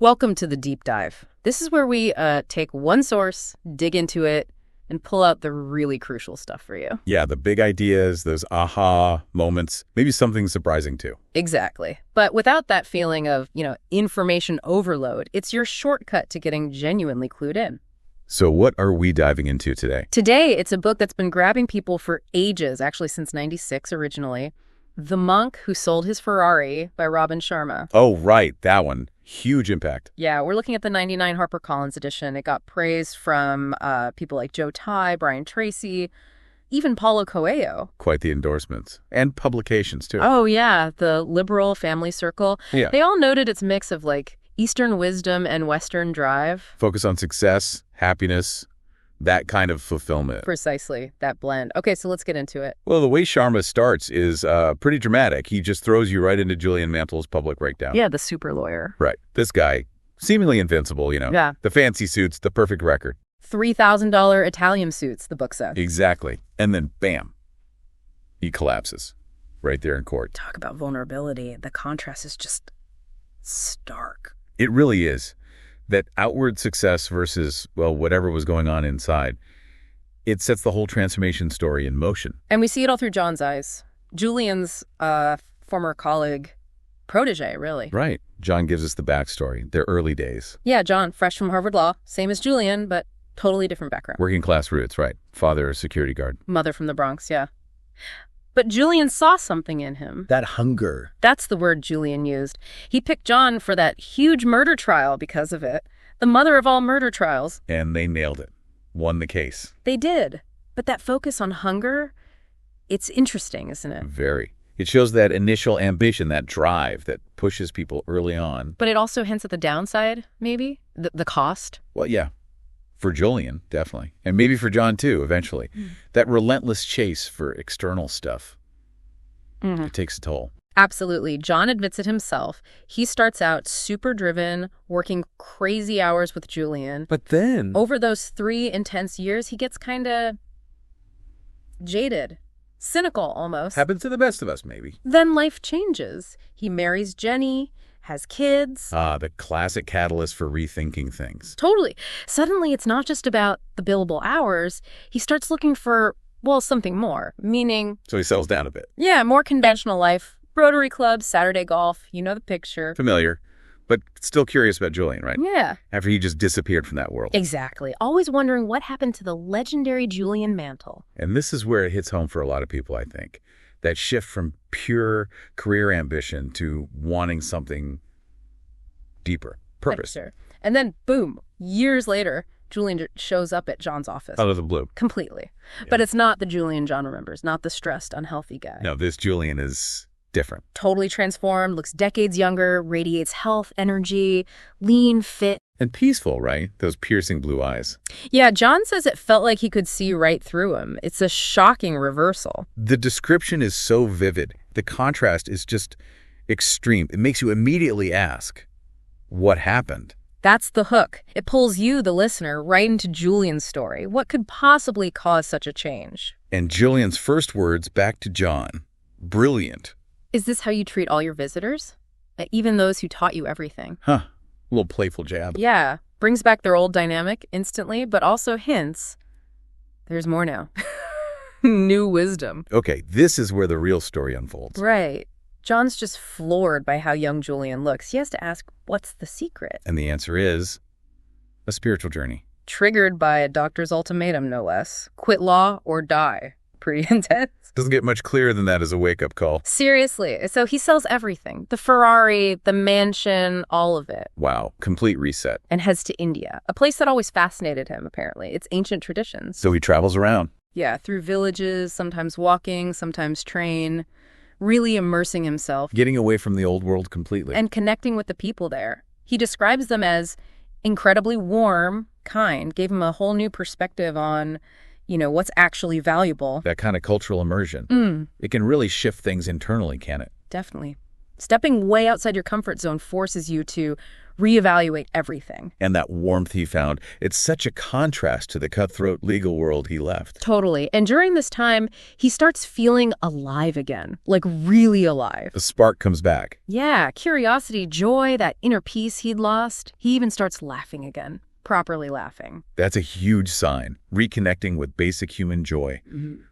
Welcome to the deep dive. This is where we take one source, dig into it, and pull out the really crucial stuff for you. Yeah, the big ideas, those aha moments, maybe something surprising too. Exactly. But without that feeling of, information overload, it's your shortcut to getting genuinely clued in. So what are we diving into today? Today, it's a book that's been grabbing people for ages, actually since '96 originally. The Monk Who Sold His Ferrari by Robin Sharma. Oh, right, that one. Huge impact. Yeah, we're looking at the '99 HarperCollins edition. It got praise from people like Joe Tsai, Brian Tracy, even Paulo Coelho. Quite the endorsements. And publications, too. Oh, yeah, the liberal family circle. Yeah. They all noted its mix of, Eastern wisdom and Western drive. Focus on success, happiness, that kind of fulfillment. Precisely, that blend. Okay, so let's get into it. Well, the way Sharma starts is pretty dramatic. He just throws you right into Julian Mantle's public breakdown. Yeah, the super lawyer. Right. This guy, seemingly invincible, Yeah. The fancy suits, the perfect record. $3,000 Italian suits, the book says. Exactly. And then, bam, he collapses right there in court. Talk about vulnerability. The contrast is just stark. It really is. That outward success versus, whatever was going on inside, it sets the whole transformation story in motion. And we see it all through John's eyes. Julian's former colleague, protege, really. Right. John gives us the backstory, their early days. Yeah, John, fresh from Harvard Law, same as Julian, but totally different background. Working class roots, right. Father, a security guard. Mother from the Bronx, yeah. But Julian saw something in him. That hunger. That's the word Julian used. He picked John for that huge murder trial because of it. The mother of all murder trials. And they nailed it. Won the case. They did. But that focus on hunger, it's interesting, isn't it? Very. It shows that initial ambition, that drive that pushes people early on. But it also hints at the downside, maybe? The cost? Well, yeah. For Julian, definitely. And maybe for John, too, eventually. That relentless chase for external stuff. It takes a toll. Absolutely. John admits it himself. He starts out super driven, working crazy hours with Julian. But then... Over those 3 intense years, he gets kind of jaded. Cynical, almost. Happens to the best of us, maybe. Then life changes. He marries Jenny, has kids. The classic catalyst for rethinking things. Totally. Suddenly, it's not just about the billable hours. He starts looking for, something more. Meaning... So he settles down a bit. Yeah, more conventional life. Rotary clubs, Saturday golf, you know the picture. Familiar, but still curious about Julian, right? Yeah. After he just disappeared from that world. Exactly. Always wondering what happened to the legendary Julian Mantle. And this is where it hits home for a lot of people, I think. That shift from pure career ambition to wanting something deeper. Purpose. Sure. And then, boom, years later, Julian shows up at John's office. Out of the blue. Completely. Yeah. But it's not the Julian John remembers, not the stressed, unhealthy guy. No, this Julian is different. Totally transformed, looks decades younger, radiates health, energy, lean, fit. And peaceful, right? Those piercing blue eyes. Yeah, John says it felt like he could see right through him. It's a shocking reversal. The description is so vivid. The contrast is just extreme. It makes you immediately ask, what happened? That's the hook. It pulls you, the listener, right into Julian's story. What could possibly cause such a change? And Julian's first words back to John, brilliant. Is this how you treat all your visitors? Even those who taught you everything? Huh. A little playful jab. Yeah. Brings back their old dynamic instantly, but also hints there's more now. New wisdom. Okay, this is where the real story unfolds. Right. John's just floored by how young Julian looks. He has to ask, what's the secret? And the answer is a spiritual journey. Triggered by a doctor's ultimatum, no less. Quit law or die. Pretty intense. Doesn't get much clearer than that as a wake-up call. Seriously. So he sells everything. The Ferrari, the mansion, all of it. Wow. Complete reset. And heads to India, a place that always fascinated him, apparently. It's ancient traditions. So he travels around. Yeah, through villages, sometimes walking, sometimes train, really immersing himself. Getting away from the old world completely. And connecting with the people there. He describes them as incredibly warm, kind, gave him a whole new perspective on, what's actually valuable. That kind of cultural immersion. It can really shift things internally, can it? Definitely. Stepping way outside your comfort zone forces you to reevaluate everything. And that warmth he found, it's such a contrast to the cutthroat legal world he left. Totally. And during this time, he starts feeling alive again, like really alive. The spark comes back. Yeah, curiosity, joy, that inner peace he'd lost. He even starts laughing again, properly laughing. That's a huge sign. Reconnecting with basic human joy,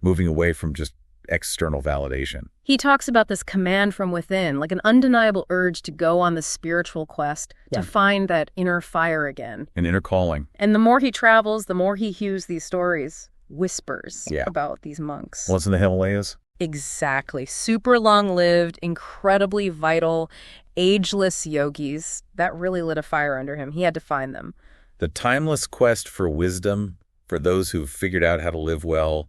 moving away from just external validation. He talks about this command from within, like an undeniable urge to go on the spiritual quest, to find that inner fire again. An inner calling. And the more he travels, the more he hears these stories, whispers about these monks. What's in the Himalayas? Exactly. Super long-lived, incredibly vital, ageless yogis. That really lit a fire under him. He had to find them. The timeless quest for wisdom, for those who've figured out how to live well,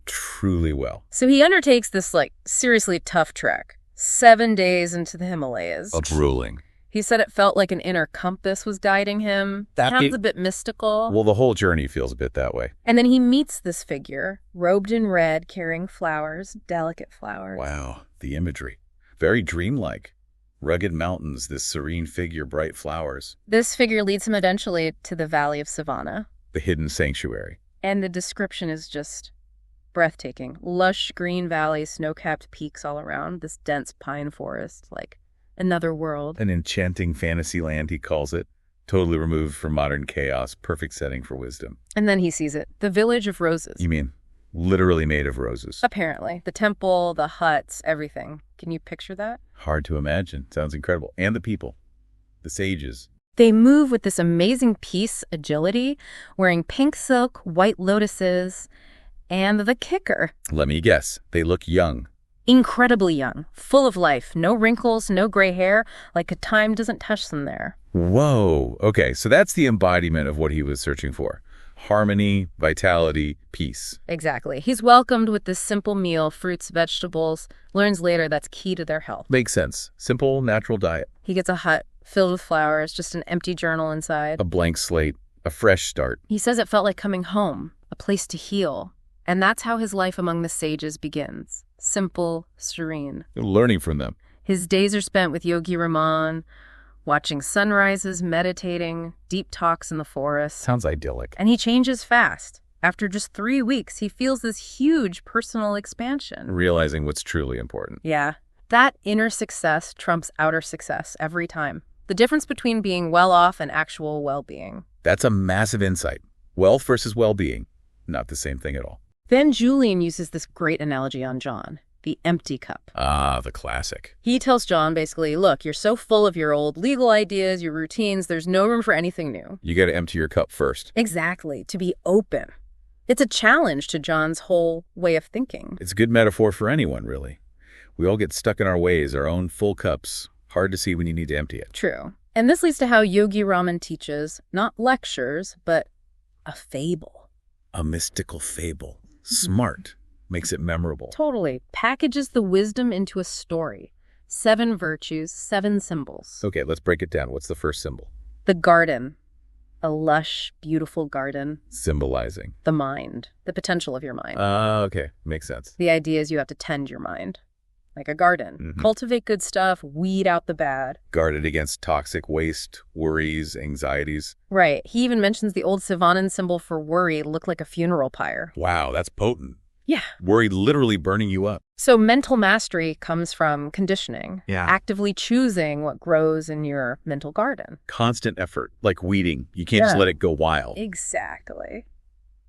truly well. So he undertakes this, seriously tough trek. 7 days into the Himalayas. Grueling. He said it felt like an inner compass was guiding him. Sounds a bit mystical. Well, the whole journey feels a bit that way. And then he meets this figure, robed in red, carrying flowers, delicate flowers. Wow, the imagery. Very dreamlike. Rugged mountains, this serene figure, bright flowers. This figure leads him eventually to the Valley of Savannah. The hidden sanctuary. And the description is just breathtaking. Lush green valleys, snow-capped peaks all around, this dense pine forest, like another world. An enchanting fantasy land, he calls it. Totally removed from modern chaos, perfect setting for wisdom. And then he sees it, the village of roses. You mean literally made of roses? Apparently. The temple, the huts, everything. Can you picture that? Hard to imagine. Sounds incredible. And the people. The sages. They move with this amazing peace, agility, wearing pink silk, white lotuses, and the kicker. Let me guess. They look young. Incredibly young, full of life, no wrinkles, no gray hair, like a time doesn't touch them there. Whoa. Okay, so that's the embodiment of what he was searching for. Harmony, vitality, peace. Exactly. He's welcomed with this simple meal, fruits, vegetables, learns later that's key to their health. Makes sense. Simple, natural diet. He gets a hut filled with flowers, just an empty journal inside. A blank slate, a fresh start. He says it felt like coming home, a place to heal. And that's how his life among the sages begins. Simple, serene. Learning from them. His days are spent with Yogi Raman, watching sunrises, meditating, deep talks in the forest. Sounds idyllic. And he changes fast. After just 3 weeks, he feels this huge personal expansion. Realizing what's truly important. Yeah. That inner success trumps outer success every time. The difference between being well off and actual well-being. That's a massive insight. Wealth versus well-being. Not the same thing at all. Then Julian uses this great analogy on John, the empty cup. Ah, the classic. He tells John basically, look, you're so full of your old legal ideas, your routines, there's no room for anything new. You got to empty your cup first. Exactly, to be open. It's a challenge to John's whole way of thinking. It's a good metaphor for anyone, really. We all get stuck in our ways, our own full cups. Hard to see when you need to empty it. True. And this leads to how Yogi Raman teaches, not lectures, but a fable. A mystical fable. Smart. Makes it memorable. Totally. Packages the wisdom into a story. 7 virtues, 7 symbols. Okay, let's break it down. What's the first symbol? The garden. A lush, beautiful garden. Symbolizing. The mind. The potential of your mind. Okay. Makes sense. The idea is you have to tend your mind. Like a garden. Cultivate good stuff, weed out the bad. Guard it against toxic waste, worries, anxieties. Right. He even mentions the old Savanan symbol for worry looked like a funeral pyre. Wow, that's potent. Yeah. Worry literally burning you up. So mental mastery comes from conditioning. Yeah. Actively choosing what grows in your mental garden. Constant effort, like weeding. You can't just let it go wild. Exactly.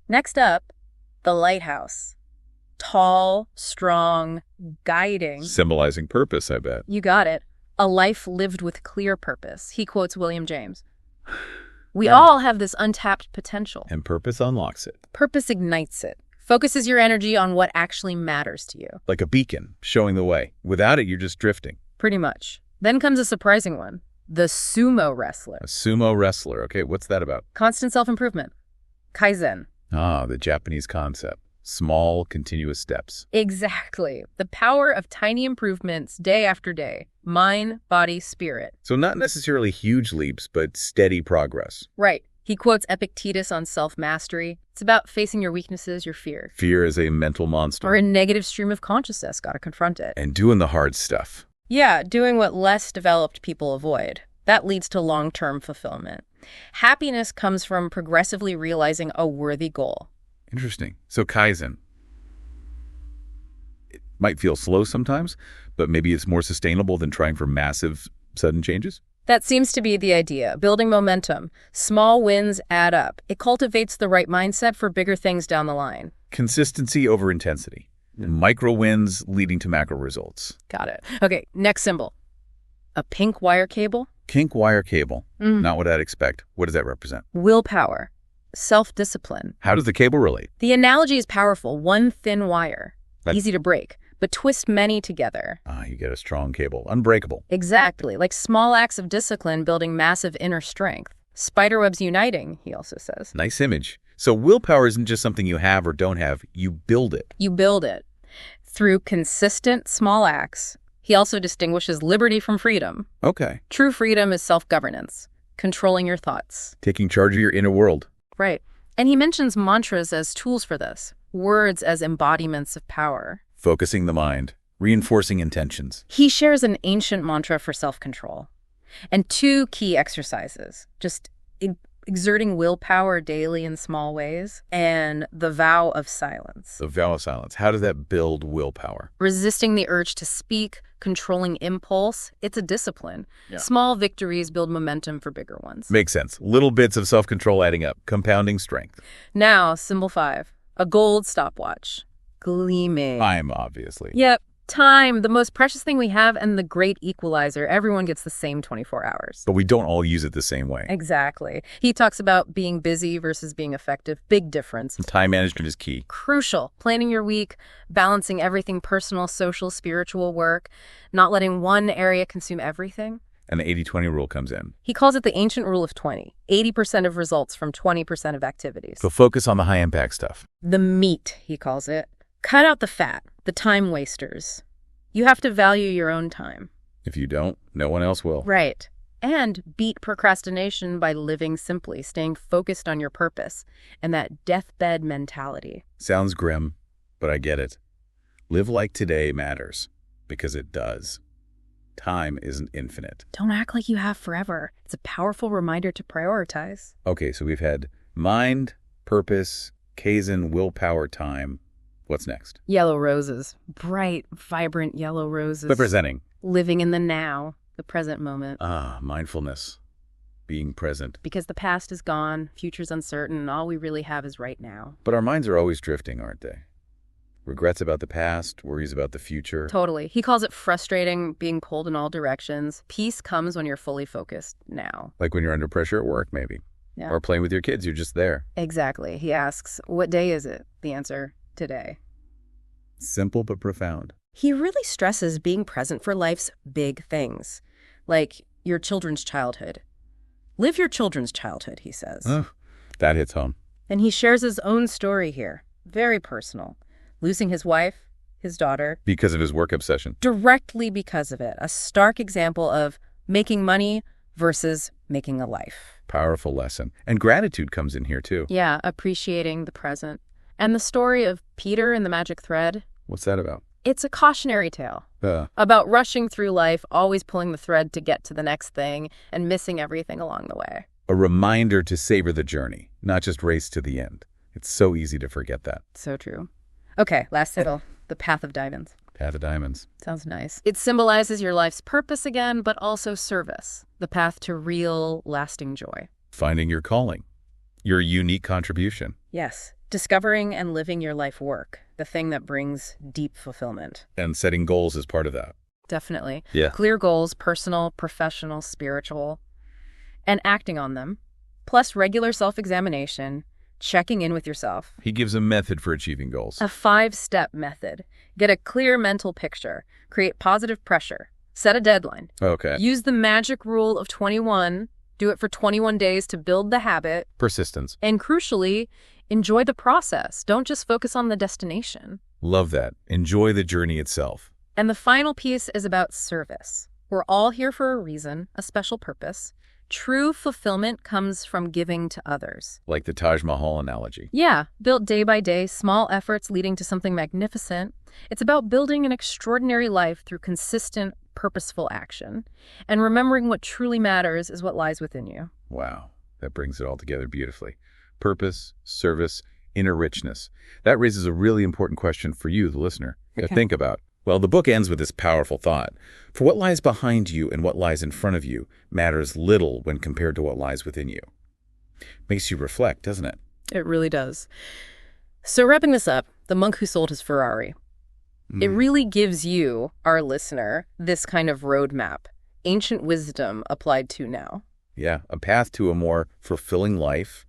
Next up, the lighthouse. Tall, strong, guiding. Symbolizing purpose, I bet. You got it. A life lived with clear purpose. He quotes William James. We all have this untapped potential. And purpose unlocks it. Purpose ignites it. Focuses your energy on what actually matters to you. Like a beacon, showing the way. Without it, you're just drifting. Pretty much. Then comes a surprising one. The sumo wrestler. A sumo wrestler. Okay, what's that about? Constant self-improvement. Kaizen. Ah, the Japanese concept. Small, continuous steps. Exactly. The power of tiny improvements day after day. Mind, body, spirit. So not necessarily huge leaps, but steady progress. Right. He quotes Epictetus on self-mastery. It's about facing your weaknesses, your fear. Fear is a mental monster. Or a negative stream of consciousness. Gotta confront it. And doing the hard stuff. Yeah, doing what less developed people avoid. That leads to long-term fulfillment. Happiness comes from progressively realizing a worthy goal. Interesting. So Kaizen, it might feel slow sometimes, but maybe it's more sustainable than trying for massive, sudden changes? That seems to be the idea, building momentum. Small wins add up. It cultivates the right mindset for bigger things down the line. Consistency over intensity. Micro wins leading to macro results. Got it. Okay, next symbol. A pink wire cable. Kink wire cable. Not what I'd expect. What does that represent? Willpower. Self-discipline. How does the cable relate? The analogy is powerful. One thin wire. That- Easy to break, but twist many together. You get a strong cable. Unbreakable. Exactly. Like small acts of discipline building massive inner strength. Spiderwebs uniting, he also says. Nice image. So willpower isn't just something you have or don't have. You build it. You build it through consistent small acts. He also distinguishes liberty from freedom. Okay. True freedom is self-governance, controlling your thoughts. Taking charge of your inner world. Right. And he mentions mantras as tools for this, words as embodiments of power. Focusing the mind. Reinforcing intentions. He shares an ancient mantra for self-control and 2 key exercises, just exerting willpower daily in small ways, and the vow of silence. The vow of silence. How does that build willpower? Resisting the urge to speak, controlling impulse, it's a discipline. Yeah. Small victories build momentum for bigger ones. Makes sense. Little bits of self-control adding up. Compounding strength. Now, symbol 5, a gold stopwatch. Gleaming. Time, obviously. Yep. Time, the most precious thing we have and the great equalizer. Everyone gets the same 24 hours. But we don't all use it the same way. Exactly. He talks about being busy versus being effective. Big difference. Time management is key. Crucial. Planning your week, balancing everything personal, social, spiritual work, not letting one area consume everything. And the 80-20 rule comes in. He calls it the ancient rule of 20. 80% of results from 20% of activities. So focus on the high-impact stuff. The meat, he calls it. Cut out the fat, the time wasters. You have to value your own time. If you don't, no one else will. Right. And beat procrastination by living simply, staying focused on your purpose and that deathbed mentality. Sounds grim, but I get it. Live like today matters, because it does. Time isn't infinite. Don't act like you have forever. It's a powerful reminder to prioritize. Okay, so we've had mind, purpose, Kaizen, willpower, time. What's next? Yellow roses. Bright, vibrant yellow roses. Representing. Living in the now, the present moment. Mindfulness. Being present. Because the past is gone, future's uncertain, and all we really have is right now. But our minds are always drifting, aren't they? Regrets about the past, worries about the future. Totally. He calls it frustrating, being pulled in all directions. Peace comes when you're fully focused now. Like when you're under pressure at work, maybe. Yeah. Or playing with your kids, you're just there. Exactly. He asks, what day is it? The answer, today. Simple but profound. He really stresses being present for life's big things, like your children's childhood. Live your children's childhood, he says. Oh, that hits home. And he shares his own story here, very personal. Losing his wife, his daughter. Because of his work obsession. Directly because of it. A stark example of making money versus making a life. Powerful lesson. And gratitude comes in here, too. Yeah, appreciating the present. And the story of Peter and the magic thread. What's that about? It's a cautionary tale about rushing through life, always pulling the thread to get to the next thing and missing everything along the way. A reminder to savor the journey, not just race to the end. It's so easy to forget that. So true. Okay, last symbol, the path of diamonds. Path of diamonds. Sounds nice. It symbolizes your life's purpose again, but also service, the path to real, lasting joy. Finding your calling, your unique contribution. Yes, discovering and living your life work, the thing that brings deep fulfillment. And setting goals is part of that. Definitely. Yeah. Clear goals, personal, professional, spiritual, and acting on them, plus regular self-examination, checking in with yourself. He gives a method for achieving goals. A 5-step method. Get a clear mental picture. Create positive pressure. Set a deadline. Okay. Use the magic rule of 21. Do it for 21 days to build the habit. Persistence. And crucially, enjoy the process. Don't just focus on the destination. Love that. Enjoy the journey itself. And the final piece is about service. We're all here for a reason, a special purpose. True fulfillment comes from giving to others. Like the Taj Mahal analogy. Yeah, built day by day, small efforts leading to something magnificent. It's about building an extraordinary life through consistent, purposeful action. And remembering what truly matters is what lies within you. Wow, that brings it all together beautifully. Purpose, service, inner richness. That raises a really important question for you, the listener, to think about. Well, the book ends with this powerful thought. For what lies behind you and what lies in front of you matters little when compared to what lies within you. Makes you reflect, doesn't it? It really does. So wrapping this up, The Monk Who Sold His Ferrari. It really gives you, our listener, this kind of roadmap, ancient wisdom applied to now. Yeah, a path to a more fulfilling life.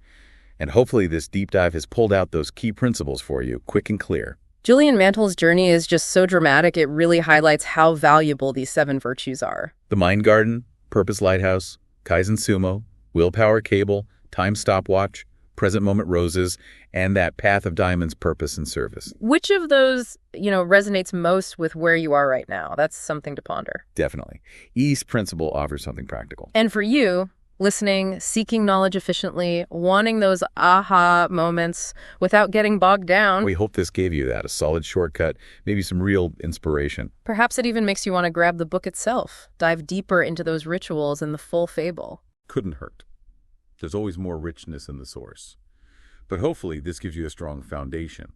And hopefully this deep dive has pulled out those key principles for you, quick and clear. Julian Mantle's journey is just so dramatic, it really highlights how valuable these 7 virtues are. The Mind Garden, Purpose Lighthouse, Kaizen Sumo, Willpower Cable, Time Stopwatch, Present Moment Roses, and that Path of Diamonds, Purpose and Service. Which of those, resonates most with where you are right now? That's something to ponder. Definitely. Each principle offers something practical. And for you, listening, seeking knowledge efficiently, wanting those aha moments without getting bogged down. We hope this gave you that, a solid shortcut, maybe some real inspiration. Perhaps it even makes you want to grab the book itself, dive deeper into those rituals and the full fable. Couldn't hurt. There's always more richness in the source. But hopefully this gives you a strong foundation.